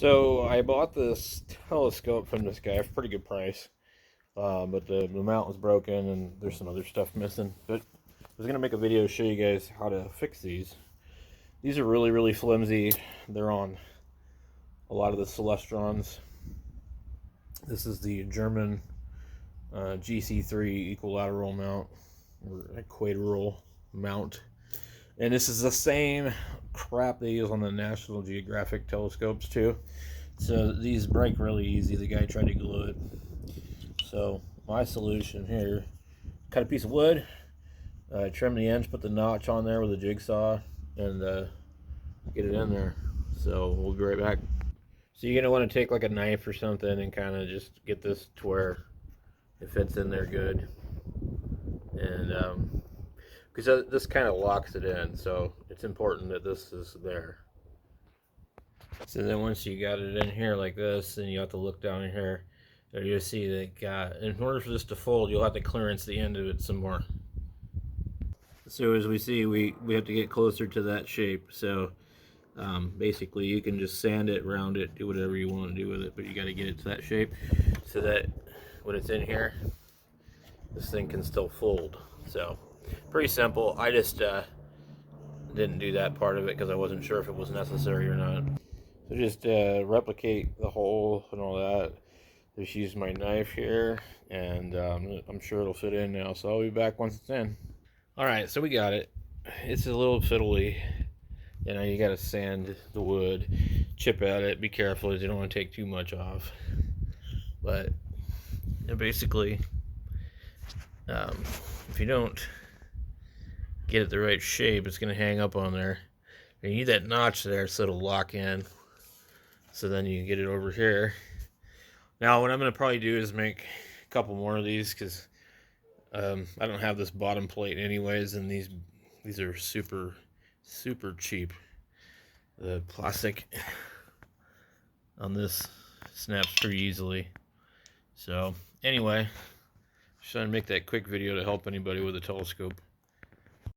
So I bought this telescope from this guy for a pretty good price, but the mount was broken and there's some other stuff missing. But I was going to make a video to show you guys how to fix these. These are really flimsy. They're on a lot of the celestrons. This is the German GC3 equilateral mount, or equatorial mount. And this is the same crap they use on the National Geographic telescopes too. So these break really easy. The guy tried to glue it. So my solution here, cut a piece of wood, trim the ends, put the notch on there with a jigsaw, and get it in there. So we'll be right back. So you're gonna want to take like a knife or something and kind of just get this to where it fits in there good. And because this kind of locks it in, so it's important that this is there. So then once you got it in here like this, then you have to look down in here, and you'll see that in order for this to fold, you'll have to clearance the end of it some more. So as we see, we have to get closer to that shape. So basically you can just sand it, round it, do whatever you want to do with it, but you got to get it to that shape so that when it's in here, this thing can still fold. So pretty simple. I just didn't do that part of it because I wasn't sure if it was necessary or not. So just replicate the hole and all that. Just use my knife here, and I'm sure it'll fit in now. So I'll be back once it's in. Alright, so we got it. It's a little fiddly. You know, you gotta sand the wood, chip at it, be careful as you don't want to take too much off. But basically, if you don't get it the right shape, it's going to hang up on there. And you need that notch there so it'll lock in. So then you can get it over here. Now what I'm going to probably do is make a couple more of these because I don't have this bottom plate anyways, and these are super cheap. The plastic on this snaps pretty easily. So anyway, just trying to make that quick video to help anybody with a telescope.